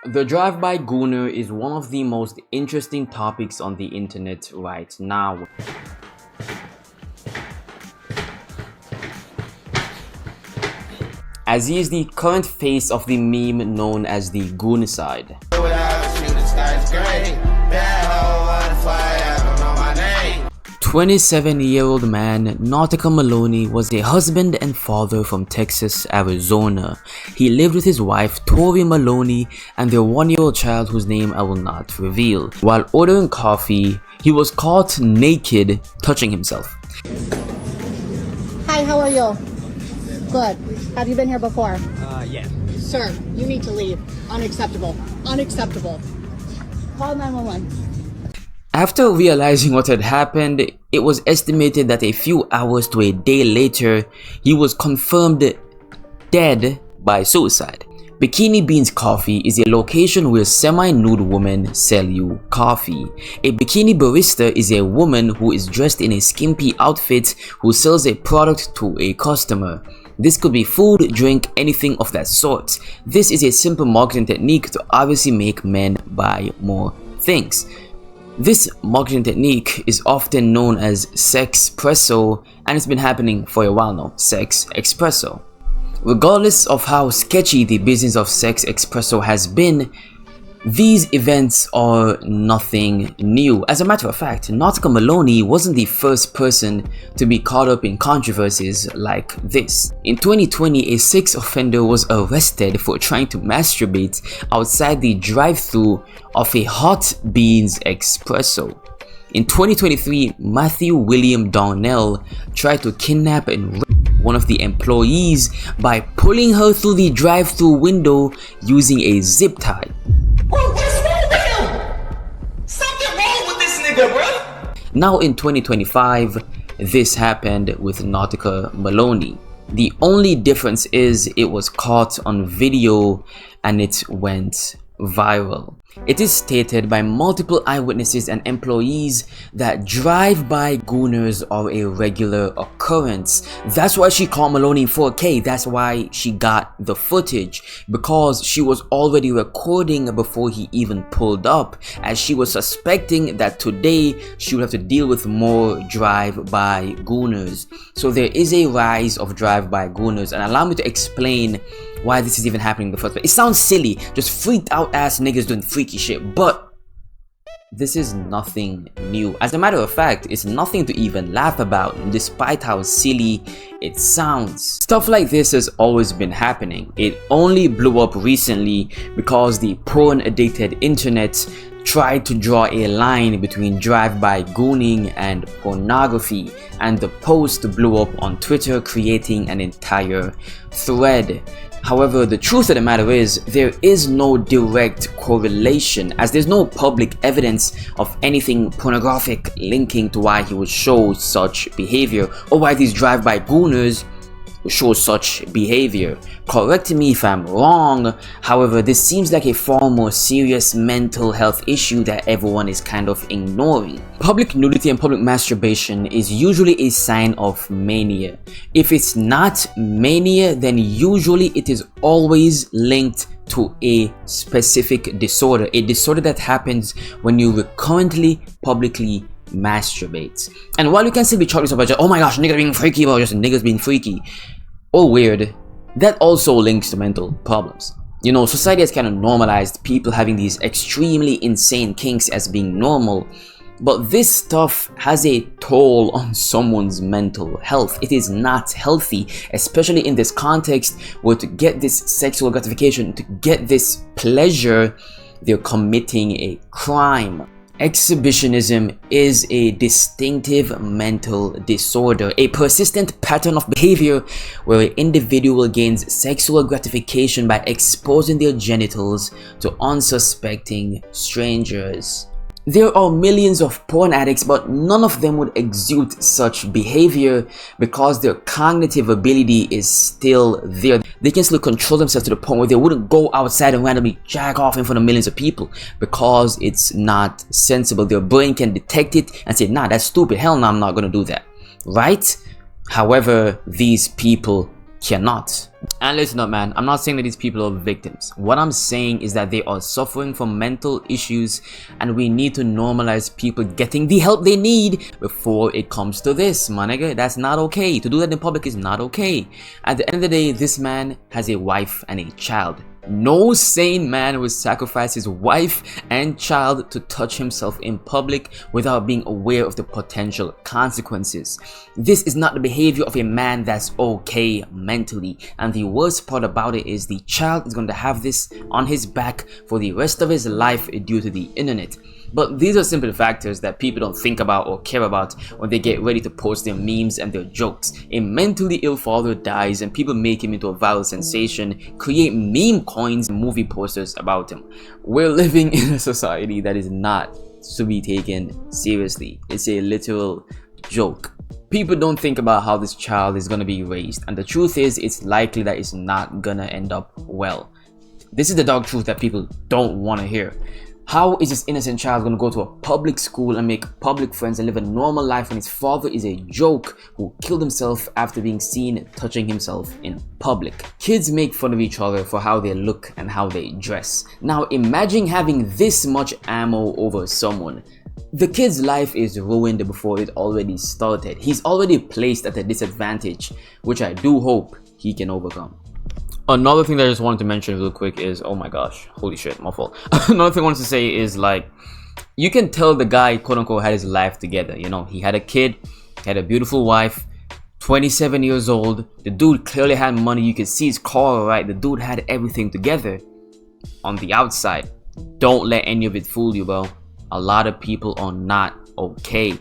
The drive-by gooner is one of the most interesting topics on the internet right now. As he is the current face of the meme known as the Goonicide. 27-year-old man Nautica Maloney was a husband and father from Texas, Arizona. He lived with his wife Tori Maloney and their 1-year-old child whose name I will not reveal. While ordering coffee, he was caught naked touching himself. Hi, how are you? Good. Have you been here before? Yeah. Sir, you need to leave. Unacceptable. Unacceptable. Call 911. After realizing what had happened, it was estimated that a few hours to a day later, he was confirmed dead by suicide. Bikini Beans Coffee is a location where semi-nude women sell you coffee. A bikini barista is a woman who is dressed in a skimpy outfit who sells a product to a customer. This could be food, drink, anything of that sort. This is a simple marketing technique to obviously make men buy more things. This marketing technique is often known as Sexpresso, and it's been happening for a while now. Sexpresso. Regardless of how sketchy the business of Sexpresso has been, these events are nothing new. As a matter of fact, Nautica Maloney wasn't the first person to be caught up in controversies like this. In 2020, a sex offender was arrested for trying to masturbate outside the drive-thru of a Hot Beans Espresso. In 2023, Matthew William Darnell tried to kidnap and rape one of the employees by pulling her through the drive-thru window using a zip tie. Bro, what's wrong with him? Something wrong with this nigga, bro. Now in 2025, this happened with Nautica Maloney. The only difference is it was caught on video and it went viral. It is stated by multiple eyewitnesses and employees that drive-by gooners are a regular occurrence. That's why she caught Maloney in 4K. That's why she got the footage, because she was already recording before he even pulled up, as she was suspecting that today she would have to deal with more drive-by gooners. So there is a rise of drive-by gooners, and allow me to explain why this is even happening in the first place. It sounds silly, just freaked out ass niggas doing freaky shit, but this is nothing new. As a matter of fact, it's nothing to even laugh about, despite how silly it sounds. Stuff like this has always been happening. It only blew up recently because the porn-addicted internet tried to draw a line between drive-by gooning and pornography, and the post blew up on Twitter, creating an entire thread. However, the truth of the matter is, there is no direct correlation, as there's no public evidence of anything pornographic linking to why he would show such behavior, or why these drive-by gooners show such behavior. Correct me if I'm wrong, however, this seems like a far more serious mental health issue that everyone is kind of ignoring. Public nudity and public masturbation is usually a sign of mania. If it's not mania, then usually it is always linked to a specific disorder, a disorder that happens when you recurrently publicly masturbate. And while you can still be charged about just, oh my gosh, niggas being freaky, or just niggas being freaky or weird, that also links to mental problems. You know, society has kind of normalized people having these extremely insane kinks as being normal, but this stuff has a toll on someone's mental health. It is not healthy, especially in this context where to get this sexual gratification, to get this pleasure, they're committing a crime. Exhibitionism is a distinctive mental disorder, a persistent pattern of behavior where an individual gains sexual gratification by exposing their genitals to unsuspecting strangers. There are millions of porn addicts, but none of them would exude such behavior because their cognitive ability is still there. They can still control themselves to the point where they wouldn't go outside and randomly jack off in front of millions of people because it's not sensible. Their brain can detect it and say, nah, that's stupid. Hell no, I'm not gonna do that. Right? However, these people cannot. And listen up, man, I'm not saying that these people are victims. What I'm saying is that they are suffering from mental issues, and we need to normalize people getting the help they need before it comes to this, my nigga. That's not okay. To do that in public is not okay. At the end of the day, this man has a wife and a child. No sane man would sacrifice his wife and child to touch himself in public without being aware of the potential consequences. This is not the behavior of a man that's okay mentally, and the worst part about it is the child is going to have this on his back for the rest of his life due to the internet. But these are simple factors that people don't think about or care about when they get ready to post their memes and their jokes. A mentally ill father dies and people make him into a viral sensation, create meme coins and movie posters about him. We're living in a society that is not to be taken seriously. It's a literal joke. People don't think about how this child is going to be raised, and the truth is it's likely that it's not gonna end up well. This is the dark truth that people don't want to hear. How is this innocent child going to go to a public school and make public friends and live a normal life when his father is a joke who killed himself after being seen touching himself in public? Kids make fun of each other for how they look and how they dress. Now imagine having this much ammo over someone. The kid's life is ruined before it already started. He's already placed at a disadvantage, which I do hope he can overcome. Another thing that I just wanted to mention real quick is, oh my gosh, holy shit, my fault. Another thing I wanted to say is, like, you can tell the guy, quote unquote, had his life together. You know, he had a kid, had a beautiful wife, 27 years old. The dude clearly had money. You could see his car, right? The dude had everything together on the outside. Don't let any of it fool you, bro. A lot of people are not okay.